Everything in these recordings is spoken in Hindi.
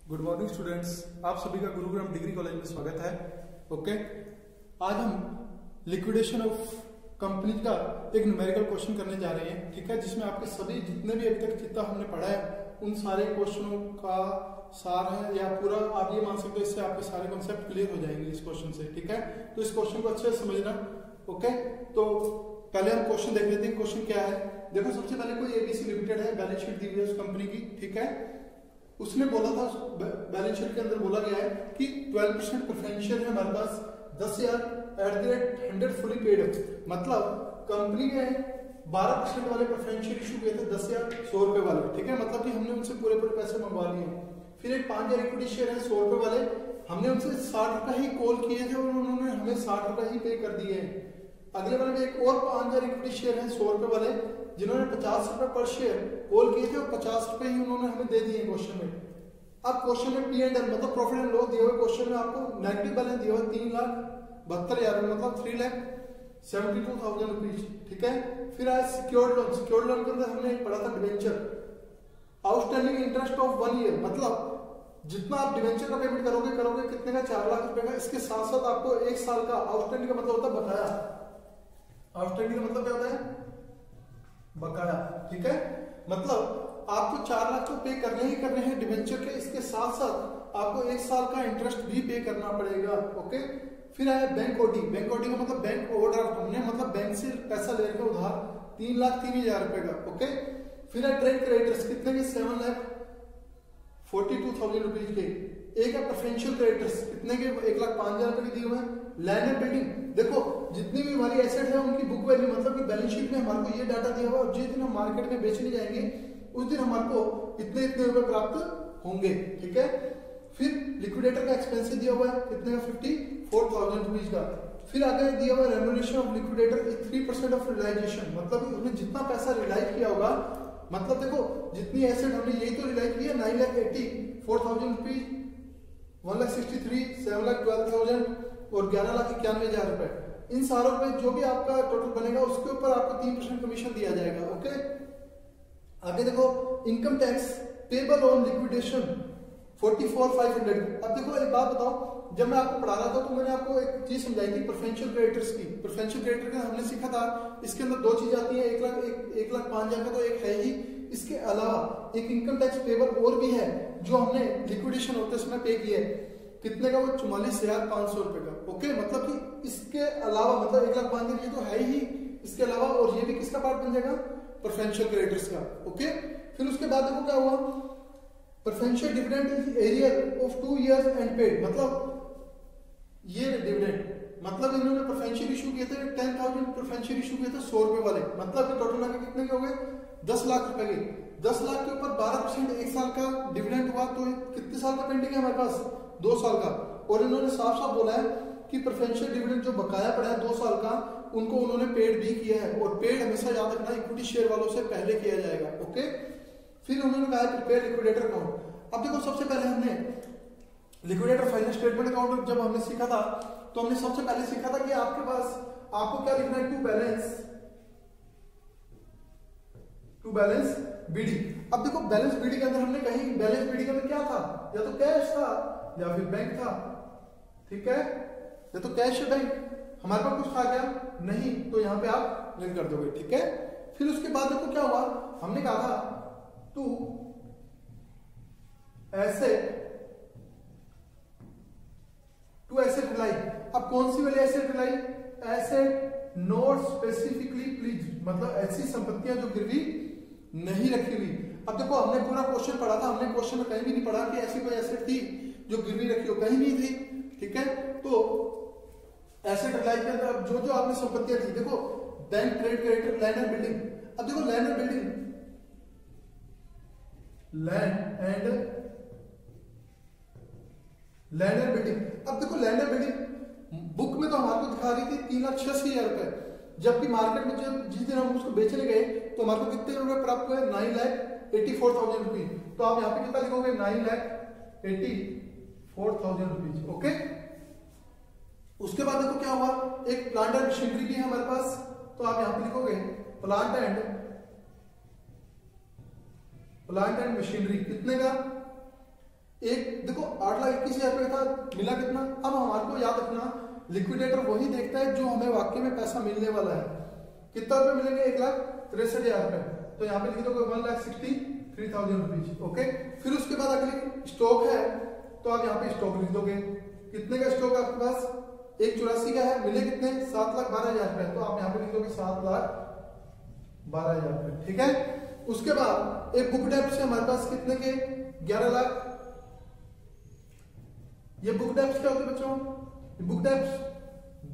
गुड मॉर्निंग स्टूडेंट्स, आप सभी का गुरुग्राम डिग्री कॉलेज में स्वागत है। ओके, आज हम लिक्विडेशन ऑफ कंपनी का एक न्यूमेरिकल क्वेश्चन करने जा रहे हैं। ठीक है, जिसमें आपके सभी जितने भी अभी तक जितना हमने पढ़ा है उन सारे क्वेश्चनों का सार है, या पूरा आप ये मान सकते हो इससे आपके सारे कॉन्सेप्ट क्लियर हो जाएंगे इस क्वेश्चन से। ठीक है, तो इस क्वेश्चन को अच्छे से समझना। ओके, तो पहले हम क्वेश्चन देख लेते हैं। क्वेश्चन क्या है, देखो सबसे पहले कोई एबीसी लिमिटेड है, बैलेंस शीट दी हुई है उस कंपनी की। ठीक है, उसने बोला था बैलेंस शीट के अंदर बोला गया है कि 12% प्रेफरेंशियल है हमारे पास 10,000 @ 100 फुली पेड। मतलब कंपनी ने 12% वाले प्रेफरेंशियल इशू किए थे 10,100 रुपए वाले। ठीक है, मतलब कि हमने उनसे पूरे पैसे मंगवा लिए। फिर एक 5,000 इक्विटी शेयर है 100 रुपए वाले, हमने उनसे 60 रुपए ही कॉल किए थे और उन्होंने हमें 60 रुपए ही पे कर दिए हैं। अगले वाले में एक और 5,000 इक्विटी शेयर है 100 रुपए वाले, जिन्होंने 50 रुपए पर शेयर कॉल किए थे और 50 रुपए ही उन्होंने हमें दे दिए क्वेश्चन में। अब क्वेश्चन में P&L मतलब प्रॉफिट एंड लॉस दिए हुए, क्वेश्चन में आपको नेगेटिव बैलेंस दिया हुआ 3,72,000 मतलब 3,72,000 रुपीज। ठीक है, फिर आया सिक्योर्ड लोन। सिक्योर्ड लोन के अंदर हमने पढ़ा था debenture, outstanding interest of 1 year, मतलब जितना आप डिवेंचर का पेमेंट करोगे कितने का, 4 लाख रुपए का। इसके साथ साथ आपको 1 साल का आउटस्टैंडिंग का मतलब होता है बकाया। आउटस्टैंडिंग का मतलब क्या होता है, बकाया। ठीक है, मतलब आपको 4 लाख तो पे करने हैं डिवेंचर के, इसके साथ साथ आपको 1 साल का इंटरेस्ट भी पे करना पड़ेगा। ओके, फिर आया बैंक ओडी। बैंक ओडी का मतलब बैंक ओवरड्राफ्ट, हमने मतलब बैंक से पैसा ले रहे उधार 3,03,000 रुपए का। ओके, फिर है ट्रेड क्रेडिटर्स, कितने के, 7,42,000 रुपीज के। एक है प्रेफरेंशियल क्रेडिटर्स, कितने के, 1,05,000 रुपए के दिए हुए हैं। लैंड एंड बिल्डिंग, देखो जितनी भी हमारी एसेट है उनकी बुक वैल्यू, मतलब कि बैलेंस शीट में हमारे को ये डाटा दिया हुआ, जिस दिन हम मार्केट में बेचने जाएंगे उस दिन हमारे को इतने रुपए प्राप्त होंगे। ठीक है, फिर लिक्विडेटर का एक्सपेंस दिया हुआ है, कितने का, 54,000 रुपीज का। फिर आगे दिया हुआ है remuneration of liquidator 3% of realization, मतलब उसने जितना पैसा रियलाइज किया होगा, मतलब देखो जितनी एसेट हमने यही तो रियलाइज किया, 9,84,000 रुपीज, 1,63,000, 7,12,000 और 11,91,000 रुपए। इन सारों पे जो भी आपका टोटल बनेगा उसके ऊपर आपको 3% कमीशन दिया जाएगा। ओके, आगे देखो income tax payable on liquidation 44,500। अब देखो एक बात बताओ, जब मैं आपको पढ़ा रहा था तो मैंने आपको एक चीज समझाई थी प्रेफरेंशियल क्रेडिटर्स की। प्रेफरेंशियल क्रेडिटर का हमने सीखा था, इसके अंदर 2 चीज आती है, 1,05,000 का तो एक है ही, इसके अलावा एक इनकम टैक्स पेबल और भी है जो हमने लिक्विडेशन होते समय पे किया है, कितने का, वो 44,500 रुपए का। ओके, मतलब कि इसके अलावा मतलब 1,05,000 ये तो है ही, इसके अलावा और ये भी किसका पार्ट बन जाएगा, प्रेफरेंशियल क्रेडिटर्स का। ओके, फिर उसके बाद देखो क्या हुआ, preferential dividend is arrear of 2 years and paid, मतलब ये डिविडेंड, मतलब इन्होंने प्रेफरेंशियल इशू किए थे 10,000 प्रेफरेंशियल इशू किए थे 100 रुपए वाले, मतलब टोटल आगे कितने के हो गए, 10 लाख रुपए के। 10 लाख के ऊपर 12% 1 साल का डिविडेंड हुआ, तो कितने साल का पेंडिंग है हमारे पास, 2 साल का। और इन्होंने साफ साफ बोला है कि प्रेफरेंशियल डिविडेंड जो बकाया पड़ा है 2 साल का, उनको उन्होंने पेड भी किया है, और पेड हमेशा याद रखना इक्विटी शेयर वालों से पहले किया जाएगा। ओके, फिर उन्होंने कहा प्रिपेयर लिक्विडेटर अकाउंट। अब देखो सबसे पहले हमने लिक्विडेटर फाइनेंस स्टेटमेंट अकाउंट जब हमने सीखा था, तो हमने सबसे पहले सीखा था कि आपके पास आपको क्या लिखना है, टू बैलेंस बीडी। अब देखो बैलेंस बीडी के अंदर हमने कहीं बैलेंस बीडी के अंदर क्या था, या तो कैश था या फिर बैंक था। ठीक है, या तो कैश या बैंक, हमारे पास कुछ था क्या, नहीं, तो यहां पे आप लिंक कर दोगे। ठीक है, फिर उसके बाद देखो क्या हुआ, हमने कहा था टू एसेट रिलाई। अब कौन सी वाली asset rely, asset not specifically please, मतलब ऐसी संपत्तियां जो गिरवी नहीं रखी हुई। अब देखो हमने पूरा क्वेश्चन पढ़ा था, हमने क्वेश्चन में कहीं भी नहीं पढ़ा कि ऐसी कोई एसेट थी जो गिरवी रखी हो, कहीं नहीं थी। ठीक है, तो एसेट रिलाई के अंदर जो जो आपने संपत्तियां थी, देखो bank, trade creditor, land and building. अब देखो land and building, land and building. अब देखो लैंड एंड बिल्डिंग बुक में तो हमारे को दिखा रही थी 3,86,000 रुपए, जबकि मार्केट में जिस दिन हम उसको बेचने गए तो हमारे को कितने रुपए प्राप्त हुए, 9,84,000 रुपीज। तो आप यहाँ पे कितना लिखोगे, 9,84,000 रुपीज। ओके, उसके बाद देखो क्या हुआ, एक प्लांट एंड मशीनरी भी है हमारे पास, तो आप यहाँ पे लिखोगे प्लांट एंड मशीनरी, कितने का, एक देखो 8,21,000 रुपये था, मिला कितना। अब हमारे को याद रखना लिक्विडेटर वही देखता है जो हमें वाकई में पैसा मिलने वाला है। कितना रुपए मिलेंगे? 1,63,000 रुपए। तो यहाँ पे लिख दोगे 1,63,000 रुपीज। ओके, फिर उसके बाद अगली स्टॉक है तो आप यहाँ पे स्टॉक लिख दोगे। कितने का स्टॉक आपके पास? 1,84 का है, मिले कितने? 7,12,000 रुपए। तो आप यहाँ पे लिख दोगे 7,12,000 रुपए। ठीक है, उसके बाद एक बुक डेप्ट से हमारे पास कितने के? 11 लाख। ये बुक डेप्ट क्या होते हैं बच्चों? बुक डेप्ट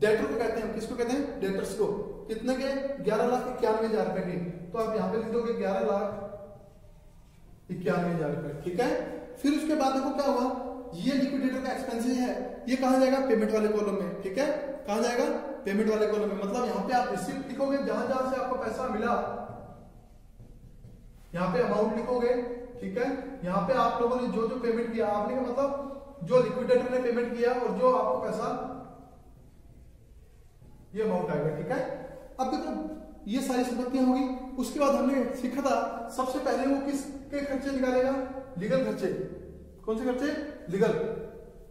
डेटर को कहते हैं। किसको कहते हैं? डेटर्स को। कितने के? 11,91,000 रुपए के। तो आप यहां पे लिख दोगे 11,91,000 रुपए। ठीक है, फिर उसके बाद देखो क्या हुआ, ये लिक्विडेटर का एक्सपेंसेस है, ये कहां जाएगा? पेमेंट वाले कॉलम में। ठीक है, कहां जाएगा? पेमेंट वाले कॉलम में। मतलब यहाँ पे आप रिसीप्ट लिखोगे, जहां जहां से आपको पैसा मिला यहाँ पे अमाउंट लिखोगे। ठीक है, यहाँ पे आप लोगों ने जो जो पेमेंट किया, आपने मतलब जो लिक्विडेटर ने पेमेंट किया और जो आपको पैसा, ये अमाउंट आएगा। ठीक है, अब देखो ये सारी संपत्तियां होगी। उसके बाद हमने सीखा था सबसे पहले वो किसके खर्चे निकालेगा? लीगल खर्चे। कौन से खर्चे? लीगल,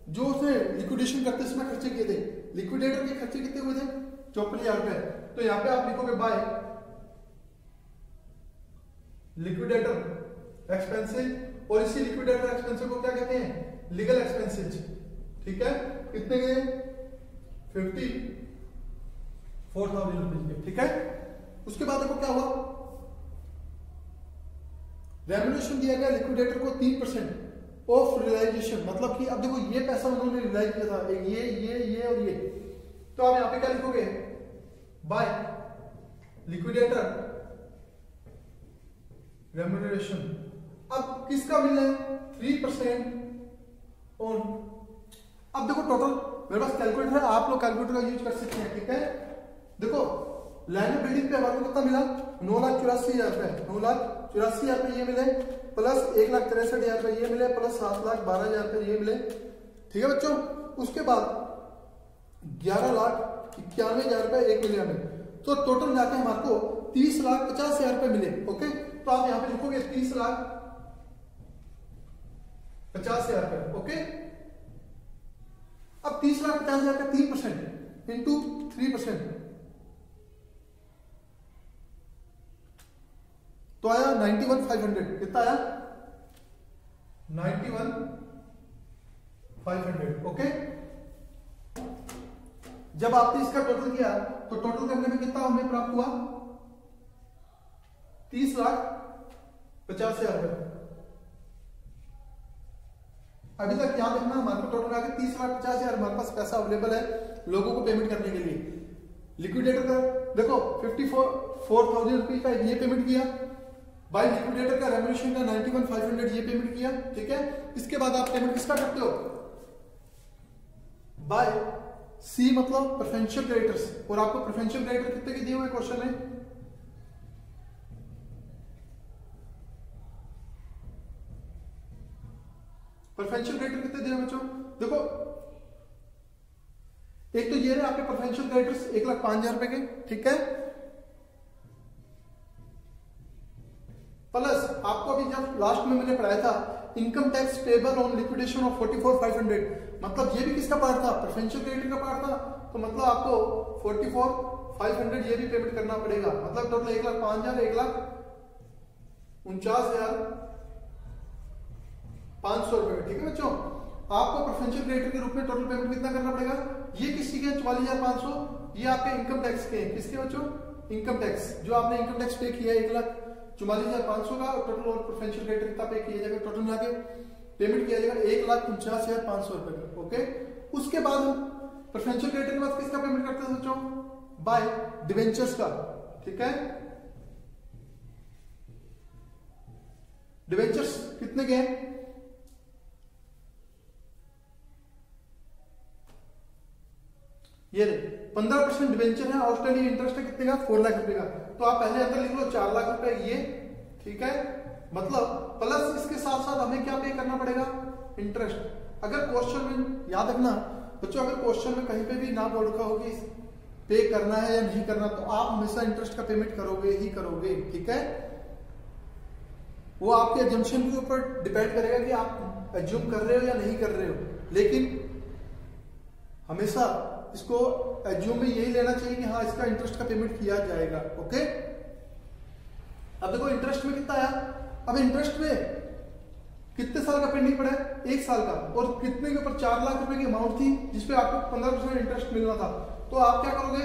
जो उसने लिक्विडेशन करते समय खर्चे किए थे। लिक्विडेटर के खर्चे कितने हुए थे? 54,000 रुपए। तो यहाँ पे आप लिखोगे बाय लिक्विडेटर एक्सपेंसेस, और इसी लिक्विडेटर एक्सपेंसेस को क्या कहते हैं? Legal expenses. ठीक है, कितने के? 54,000 रुपीज के। ठीक है, उसके बाद देखो क्या हुआ, रेम्युनरेशन दिया गया लिक्विडेटर को 3% ऑफ रियलाइजेशन। मतलब कि अब देखो ये पैसा उन्होंने रियलाइज किया था, ये और ये। तो आप यहां पे क्या लिखोगे? By liquidator remuneration. अब किसका मिल है? 3% ऑन। अब देखो टोटल, मेरे पास कैलकुलेटर है, आप लोग कैलकुलेटर का यूज कर सकते हैं। ठीक है, देखो लैंड बिल्डिंग पे हमारे को कितना मिला? 9,84,000 रुपए। 9,84,000 रुपए ये मिले, प्लस 1,63,000 रुपए ये मिले, प्लस 7,12,000 रुपए ये मिले। ठीक है बच्चों, उसके बाद 11,91,000 रुपए एक मिले हमें। तो टोटल जाके हमारे को 30,50,000 रुपए मिले। ओके, तो आप यहां पे लिखोगे 30,50,000 रुपए। ओके, अब 30,50,000 का 3% इंटू 3% तो आया 91,500। कितना आया? 91,500। ओके, जब आपने इसका टोटल किया तो टोटल करने में कितना हमें प्राप्त हुआ? 30,50,000 रुपए। अभी तक याद रखना, हमारे टोटल आके 30,50,000 हमारे पास पैसा अवेलेबल है लोगों को पेमेंट करने के लिए। लिक्विडेटर का देखो 54,000 रुपीज का ये पेमेंट किया, बाय लिक्विडेटर का रेम्युनरेशन का 91,500 ये पेमेंट किया। ठीक है, इसके बाद आप पेमेंट किसका करते हो? बाय सी, मतलब प्रेफरेंशियल क्रेडिटर्स। और आपको प्रेफरेंशियल क्रेडिटर कितने के दिए हुए क्वेश्चन में? प्रेफरेंशियल क्रेडिटर कितने दिए बच्चों? देखो एक तो ये रहे आपके प्रेफरेंशियल क्रेडिटर्स 1,05,000 रुपए के। ठीक है, प्लस आपको अभी जब लास्ट में मैंने पढ़ाया था income tax payable on liquidation of 44,500, मतलब ये भी किसका पार्ट था? प्रेफरेंशियल क्रेडिटर का पार्ट था। तो मतलब आपको 44,500 ये भी पेमेंट करना पड़ेगा। मतलब टोटल 1,05,000, 1,49,500 रुपए। ठीक है बच्चों, आपको प्रेफरेंशियल क्रेडिटर के रूप में टोटल पेमेंट कितना करना पड़ेगा? ये किसी के 44,500, ये आपके इनकम टैक्स के। किसके बच्चों? इनकम टैक्स, जो आपने इनकम टैक्स पे किया 1,44,500 का, और टोटल और प्रेफरेंशियल क्रेडिटर कितना पे किया जाएगा? टोटल मिला के पेमेंट किया जाएगा 1,49,500 रुपए का। ओके, उसके बाद प्रेफरेंशियल क्रेडिटर के बाद किसका पेमेंट करते हैं बच्चों? बाय डिवेंचर्स का। ठीक है, डिवेंचर्स कितने के हैं? ये 15% डिवेंचर है, आउटस्टैंडिंग इंटरेस्ट है कितने का? 4 लाख रुपए का। तो आप पहले अंदर लिख लो 4 लाख रुपए ये। ठीक है, मतलब प्लस इसके साथ साथ हमें क्या पे करना पड़ेगा? इंटरेस्ट। अगर क्वेश्चन में याद रखना बच्चों, अगर क्वेश्चन में कहीं पे भी ना बोल रखा हो कि पे करना है या नहीं करना, तो आप हमेशा इंटरेस्ट का पेमेंट करोगे ही करोगे। ठीक है, वो आपके एजम्पशन के ऊपर डिपेंड करेगा कि आप एज्यूम कर रहे हो या नहीं कर रहे हो, लेकिन हमेशा इसको एज्यूम में यही लेना चाहिए कि हाँ इसका इंटरेस्ट का पेमेंट किया जाएगा। ओके, अब देखो इंटरेस्ट में कितना आया। अब इंटरेस्ट में कितने साल का पेंडिंग पड़ा है, 1 साल का, और कितने के ऊपर 4 लाख रुपए की अमाउंट थी जिसपे आपको 15% इंटरेस्ट मिलना था। तो आप क्या करोगे,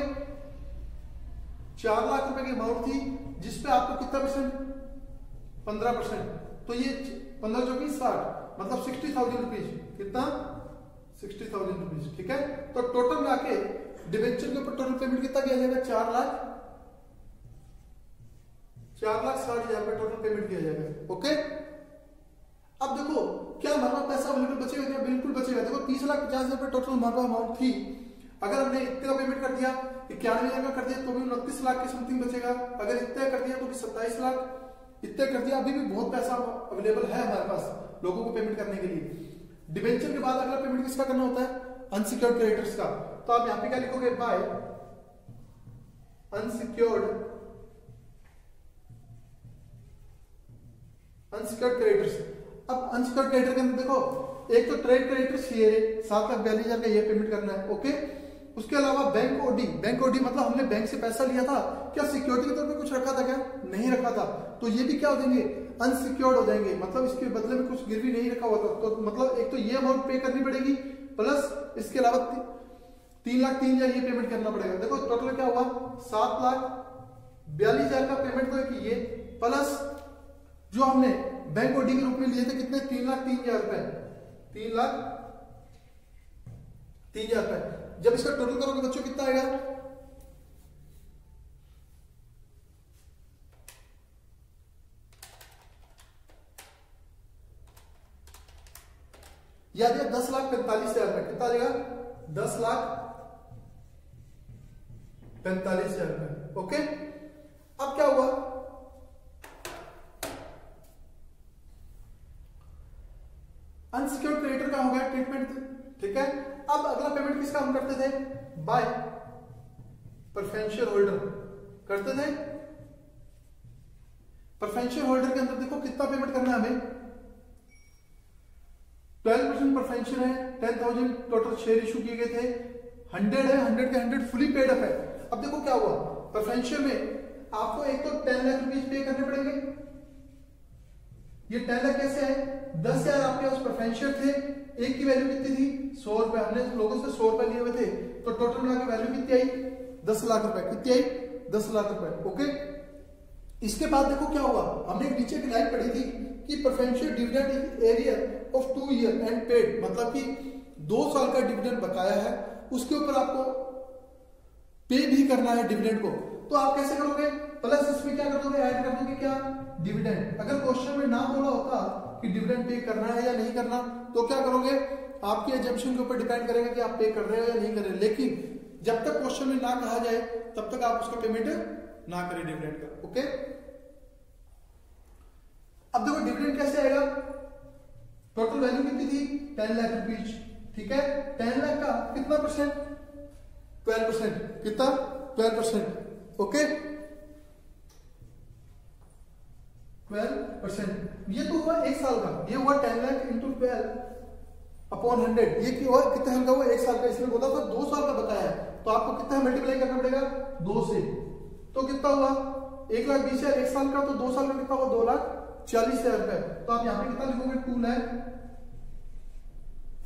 4 लाख रुपए की अमाउंट थी जिसपे आपको कितना परसेंट, 15%, तो ये 15 जो की 60, मतलब 60,000 रुपीज, कितना 60,000 रुपीज। ठीक है, तो टोटल मिला के डिबेंचर के ऊपर टोटल पेमेंट कितना किया जाएगा, 4,60,000 रुपए टोटल पेमेंट किया जाएगा। ओके, अब देखो क्या हमारे पास पैसा अवेलेबल बचेगा क्या, बिल्कुल बचेगा। देखो 30,50,000 रुपए टोटल हमारे पास अमाउंट थी, अगर हमने इतने का पेमेंट कर दिया, 91,000 का कर दिया तो भी 29 लाख के समथिंग बचेगा, अगर इतने कर दिया तो भी 27 लाख, इतने कर दिया, अभी भी बहुत पैसा अवेलेबल है हमारे पास लोगों को पेमेंट करने के लिए। डिबेंचर के बाद अगला पेमेंट किसका करना होता है, अनसिक्योर्ड क्रेडिटर्स का। तो आप यहां पे क्या लिखोगे, बाय अनसिक्योर्ड क्रेडिटर्स। अब अनसिक्योर्ड क्रेडिटर के अंदर देखो, एक तो ट्रेड क्रेडिटर्स ये 7,42,000 का ये पेमेंट करना है। ओके, उसके अलावा बैंक ओडी मतलब हमने बैंक से पैसा लिया था, क्या सिक्योरिटी के तौर पे कुछ रखा था क्या, नहीं रखा था, तो ये भी क्या हो जाएंगे, अनसिक्योर्ड हो जाएंगे, मतलब इसके बदले में कुछ गिरवी नहीं रखा हुआ था। तो मतलब एक तो ये अमाउंट पे करनी पड़ेगी, प्लस इसके अलावा 3,03,000 ये पेमेंट करना पड़ेगा। देखो टोटल क्या हुआ, 7,42,000 का पेमेंट तो ये, प्लस जो हमने बैंक ओडी के रूप में लिए थे कितने, 3,03,000 रुपए, 3,03,000 रुपए। जब इसका टोटल करोगे बच्चों कितना आएगा, याद है 10,45,000 रुपए, कितना आ जाएगा, 10,45,000 रुपए। ओके, अब क्या हुआ, अनसिक्योर्ड क्रेडिटर का हो गया ट्रीटमेंट। ठीक है, अब अगला पेमेंट किसका हम करते थे, बाय प्रेफरेंशियल होल्डर करते थे। प्रेफरेंशियल होल्डर के अंदर देखो कितना पेमेंट करना है हमें, 12% प्रेफरेंशियल है, 10,000 टोटल शेयर इशू किए गए थे, 100 है, 100 के 100 फुली पेड अप है। अब देखो क्या हुआ, प्रेफरेंशियल में आपको एक तो 10 लाख रुपीज पे करने पड़ेंगे, ये 10 लाख कैसे आए, 10,000 आपके पास प्रेफरेंशियल थे, एक की वैल्यू कितनी थी, 100 रुपए, हमने लोगों से 100 रुपए लिए हुए थे, तो टोटल मिला के वैल्यू कितनी आई, 10 लाख रुपए, कितनी आई, 10 लाख रुपए। ओके, इसके बाद देखो क्या हुआ, हमने एक नीचे की लाइन पढ़ी थी कि preferential dividend in area of 2 year and paid, मतलब कि 2 साल का डिविडेंड बकाया है, उसके ऊपर आपको पे भी करना है डिविडेंड को। तो आप कैसे करोगे, प्लस इसमें क्या कर दोगे, ऐड कर दोगे क्या, डिविडेंड। अगर क्वेश्चन में ना बोला होता कि डिविडेंड पे करना है या नहीं करना, तो क्या करोगे, आपके एजम्पशन के ऊपर डिपेंड करेगा कि आप पे कर रहे हो या नहीं कर रहे, लेकिन जब तक क्वेश्चन में ना कहा जाए तब तक आप उसका पेमेंट ना करें डिविडेंड का। ओके, अब देखो डिविडेंड कैसे आएगा, टोटल वैल्यू कितनी थी, 10 लाख रुपीज। ठीक है, 10 लाख का कितना परसेंट, 12%, कितना 12%। ओके, 12%, ये तो हुआ 1 साल का, ये हुआ 10 लाख इंटू 12/100, ये हुआ कितना साल का हुआ, 1 साल का। इसमें बोला था 2 साल का बताया है, तो आपको कितना मल्टीप्लाई करना पड़ेगा, 2 से, तो कितना हुआ, 1,20,000 1 साल का, तो 2 साल का कितना हुआ, 2,40,000 रुपए। तो आप यहाँ पे कितना लिखोगे,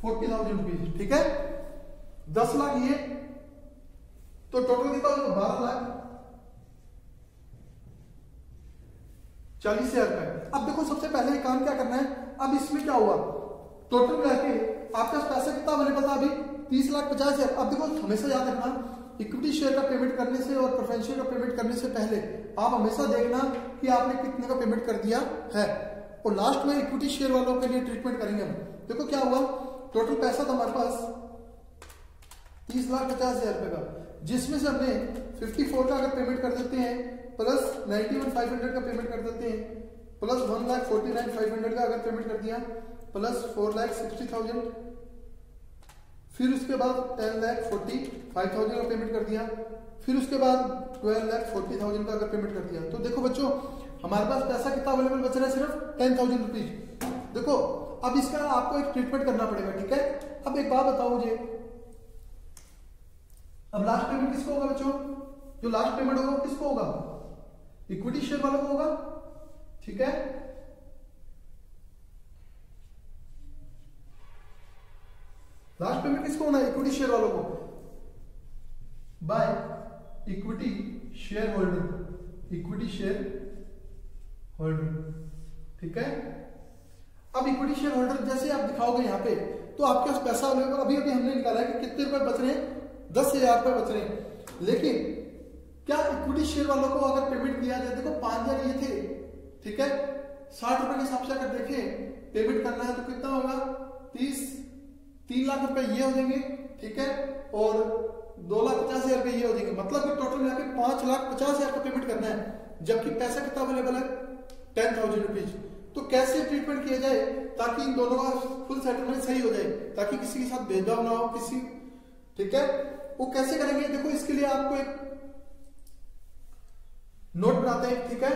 2,40,000 रुपीज। ठीक है, 10 लाख ये, तो टोटल कितना होगा, 12,40,000 रुपए। अब देखो सबसे पहले काम क्या करना है, अब इसमें क्या हुआ, टोटल मिला के आपके पास पैसा कितना अवेलेबल था अभी, 30,50,000। अब देखो हमेशा याद रखना, इक्विटी शेयर का पेमेंट करने से और प्रेफरेंशियल का पेमेंट करने से पहले आप हमेशा देखना कि आपने कितने का पेमेंट कर दिया है, और लास्ट में इक्विटी शेयर वालों के लिए ट्रीटमेंट करेंगे हम। देखो क्या हुआ, टोटल पैसा था हमारे पास 30,50,000 रुपए का, जिसमें से हमने 54 का अगर पेमेंट कर देते हैं, प्लस 91,500 का पेमेंट कर देते हैं, प्लस 1,49,500 का अगर पेमेंट कर दिया, प्लस 4,60,000, फिर उसके बाद 10,45,000 का पेमेंट कर दिया, फिर उसके बाद 12,40,000 का अगर पेमेंट कर दिया। तो देखो बच्चों हमारे पास पैसा कितना अवेलेबल बच रहा है, सिर्फ 10,000 रुपीज। देखो अब इसका आपको एक ट्रीटमेंट करना पड़ेगा, ठीक है। अब एक बात बताओ मुझे, अब लास्ट पेमेंट किसको होगा बच्चों? जो लास्ट पेमेंट होगा वो किसको होगा? इक्विटी शेयर वालों को होगा, ठीक है। लास्ट पेमेंट किसको होना है? इक्विटी शेयर वालों को, by equity share holder, equity share holder, ठीक है। अब इक्विटी शेयर होल्डर जैसे आप दिखाओगे यहाँ पे, तो आपके पास पैसा अवेलेबल अभी अभी हमने निकाला है कि कितने रुपए बच रहे हैं, 10,000 रुपए बच रहे हैं। लेकिन क्या इक्विटी शेयर वालों को अगर पेमेंट किया जाए, देखो 5,000 ये थे, ठीक है, 60 रुपए के हिसाब से अगर देखें पेमेंट करना है तो कितना होगा? 3 लाख रुपए ये हो जाएंगे, ठीक है, और 2,50,000 रुपए ये हो जाएंगे। मतलब कि टोटल मिला के 5,50,000 का पेमेंट करना है, जबकि पैसा कितना अवेलेबल है? 10,000 रुपीज। तो कैसे ट्रीटमेंट किया जाए ताकि इन दोनों का फुल सेटलमेंट सही हो जाए, ताकि किसी के साथ भेदभाव ना हो किसी, ठीक है। वो कैसे करेंगे? देखो इसके लिए आपको एक नोट बनाते हैं, ठीक है।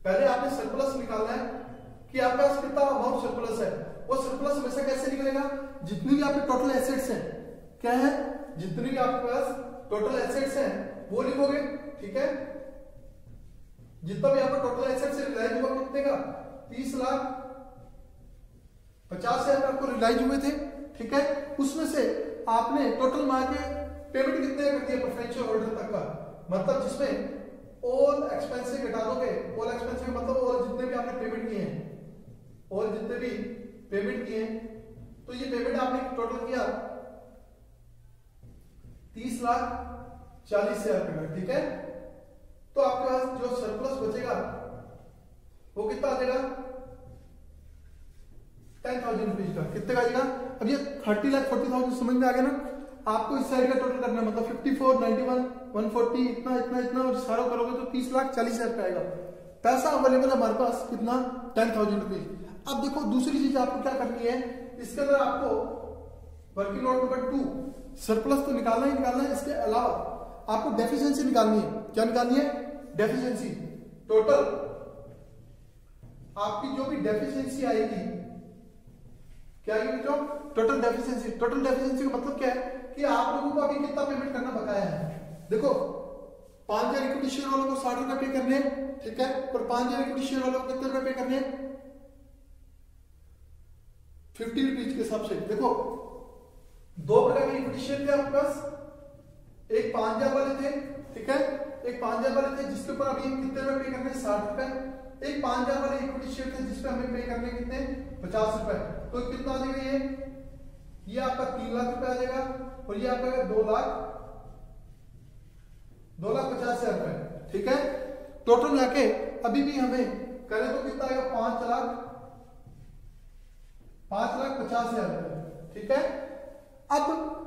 पहले आपने सरप्लस निकालना है कि आपके पास कितना अमाउंट सरप्लस है। वो सरप्लस हमेशा कैसे निकलेगा? जितनी भी आपके टोटल एसेट्स हैं, क्या है, जितनी भी आपके पास टोटल एसेट्स हैं वो लिखोगे, ठीक है। जितना भी आपका टोटल एसेट्स रिलाइज हुआ कितने का? 30,50,000 आपको रिलाइज हुए थे, ठीक है। उसमें से आपने टोटल मार के पेमेंट कितने कर दिया प्रेफरेंशियल होल्डर तक का, मतलब जिसमें ऑल एक्सपेंसेस घटा दोगे, ऑल एक्सपेंसेस मतलब ऑल जितने भी आपने पेमेंट किए हैं, ऑल जितने भी पेमेंट किए हैं, तो ये पेमेंट आपने टोटल किया 30,40,000 रुपए, ठीक है। तो आपके पास जो सरप्लस बचेगा वो कितना आ जाएगा? 10,000 रुपीज का। कितने का आएगा? अब ये 30,40,000 समझ में आ गया ना। आपको इस साइड का टोटल करना है, मतलब 54, 91, 140, इतना इतना इतना, और सारा करोगे तो 30,40,000 का आएगा। पैसा अवेलेबल है हमारे पास कितना? 10,000 रुपीज। अब देखो दूसरी चीज आपको क्या करनी है, इसके अंदर आपको वर्किंग नोट नंबर 2 सरप्लस तो निकालना ही निकालना है, इसके अलावा आपको डेफिशिएंसी निकालनी है। क्या निकालनी है? डेफिशिएंसी। टोटल आपकी जो भी डेफिशिएंसी आएगी, क्या आएगी बच्चों? Total deficiency. टोटल डेफिशिएंसी का मतलब क्या है कि आप लोगों को अभी कितना पेमेंट करना बकाया है। देखो 5,000 इक्विटी शेयर वालों को 60 रुपए पे करने हैं, ठीक है, और 5,000 इक्विटी शेयर वालों को कितने रुपए पे करने हैं? 50 रुपीज के हिसाब से। देखो दो प्रकार के इक्विटी शेयर थे आपके पास, एक 5,000 वाले थे, ठीक है, एक 5,000 वाले थे जिसके ऊपर अभी कितने रुपए पे करने? 60 रुपए। एक 5,000 वाले इक्विटी शेयर थे जिसपे हमें पे करने कितने? 50 रुपए। तो कितना आ जाएगा? ये आपका 3 लाख रुपए आ जाएगा, और ये आपका 2,50,000 रुपए, ठीक है। टोटल मिलाके अभी भी हमें करें तो कितना आएगा? 5,50,000 रुपए, ठीक है। अब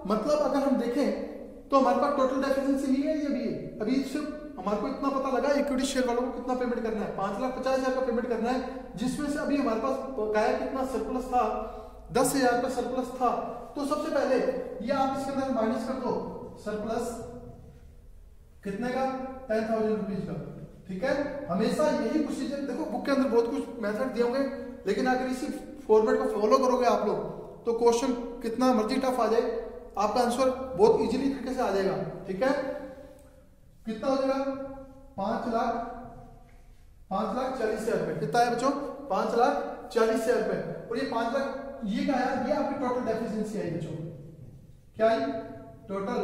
मतलब अगर हम देखें तो हमारे पास टोटल डेफिशिएंसी नहीं है, ये भी है। अभी सिर्फ हमारे को इतना पता लगा इक्विटी शेयर वालों को कितना पेमेंट करना है, 5,50,000 का पेमेंट करना है, जिसमें से अभी हमारे पास बकाया कितना सरप्लस था? 10,000 का सरप्लस था। तो सबसे पहले ये आप इसके अंदर माइनस कर दो, सरप्लस कितने का? 10,000 रुपीज का, ठीक है। हमेशा यही प्रोसीजर, देखो बुक के अंदर बहुत कुछ मेथड दिए होंगे, लेकिन अगर इसी फॉर्मेट को फॉलो करोगे आप लोग तो क्वेश्चन कितना मर्जी टफ आ जाए, आपका आंसर बहुत इजीली तरीके से आ जाएगा, ठीक है। कितना हो जाएगा? 5,40,000 रुपए। कितना है बच्चों? 5,40,000 रुपए। और ये 5 लाख ये क्या है? ये आपकी टोटल डेफिशिएंसी आई बच्चों। क्या आई? टोटल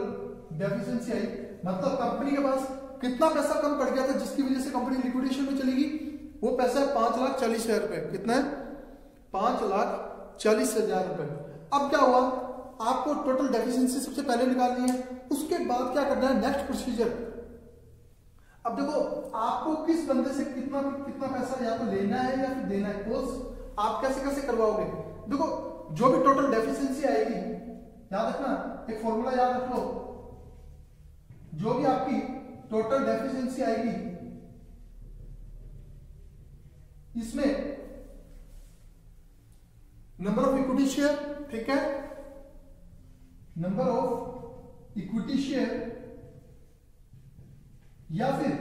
डेफिशिएंसी आई। मतलब कंपनी के पास कितना पैसा कम पड़ गया था जिसकी वजह से कंपनी लिक्विडेशन में चलेगी, वो पैसा है 5,40,000 रुपए। कितना है? 5,40,000 रुपए। अब क्या हुआ? आपको टोटल डेफिशिएंसी सबसे पहले निकालनी है, उसके बाद क्या करना है? Next procedure. अब देखो आपको किस बंदे से कितना पैसा या तो लेना है या फिर देना है, कोर्स आप कैसे कैसे करवाओगे। देखो जो भी टोटल डेफिशिएंसी आएगी, याद रखना, एक फॉर्मूला याद रख लो, जो भी आपकी टोटल डेफिशिएंसी आएगी इसमें नंबर ऑफ इक्विटी शेयर, ठीक है, नंबर ऑफ इक्विटी शेयर या फिर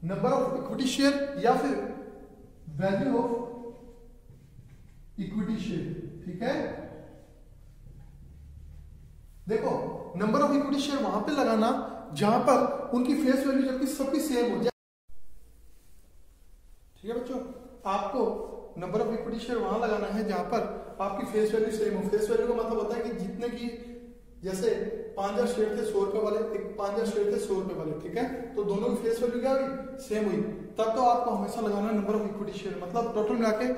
नंबर ऑफ इक्विटी शेयर या फिर वैल्यू ऑफ इक्विटी शेयर। ठीक है, देखो नंबर ऑफ इक्विटी शेयर वहां पे लगाना जहां पर उनकी फेस वैल्यू जबकि सबकी सेम हो जाए। ठीक है बच्चों, आपको नंबर ऑफ इक्विटी शेयर वहां लगाना है जहां पर आपकी फेस वैल्यू सेम हो। फेस वैल्यू का मतलब होता है कि जितने की, जैसे 5000 शेयर थे 100 रुपए वाले, 5000 शेयर थे 100 रुपए वाले। ठीक है, तो दोनों की फेस वैल्यू क्या हुई, सेम हुई। तब तो आपको हमेशा लगाना है नंबर ऑफ इक्विटी शेयर, मतलब टोटल मिला के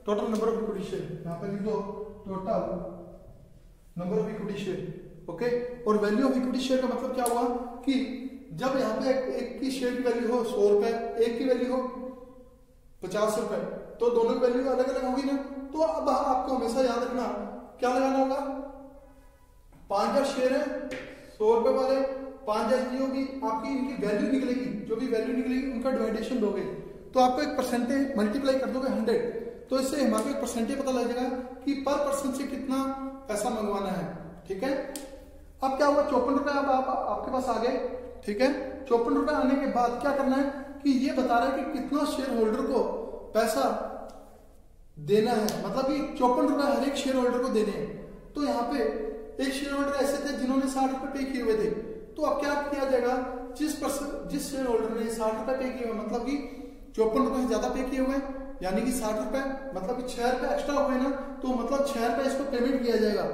total number of equity share. यहां पर लिख दो total number of equity share. Okay, और वैल्यू ऑफ इक्विटी शेयर का मतलब क्या हुआ कि जब यहाँ पे एक की शेयर की वैल्यू हो 100 रुपए, एक की वैल्यू हो 50 रुपए, तो दोनों की वैल्यू अलग अलग होगी ना। तो अब आपको हमेशा याद रखना क्या लगाना होगा, 5000 शेयर है 100 रुपए वाले, 5000 की होगी आपकी, इनकी वैल्यू निकलेगी, जो भी वैल्यू निकलेगी उनका डिवाइडेशन दोगे तो आपको एक परसेंटेज मल्टीप्लाई कर दोगे 100, तो इससे हमारे एक परसेंटेज पता लग जाएगा कि पर पर्सन से कितना पैसा मंगवाना है। ठीक है, अब क्या हुआ, 54 रुपए अब आप आपके पास आ गए। ठीक है, 54 रुपए आने के बाद क्या करना है कि ये बता रहा है कि कितना शेयर होल्डर को पैसा देना है, मतलब कि 54 रुपए हर एक शेयर होल्डर को देने हैं। तो यहाँ पे एक शेयर होल्डर ऐसे थे जिन्होंने 60 रुपए पे किए हुए थे, तो अब क्या किया जाएगा, जिस शेयर होल्डर ने 60 रुपए पे किए हुए, मतलब कि 54 रुपए से ज्यादा पे किए हुए, यानी कि 60 रुपए, मतलब कि 6 रुपए एक्स्ट्रा हुए ना, तो मतलब 6 रुपए इसको पेमेंट किया जाएगा।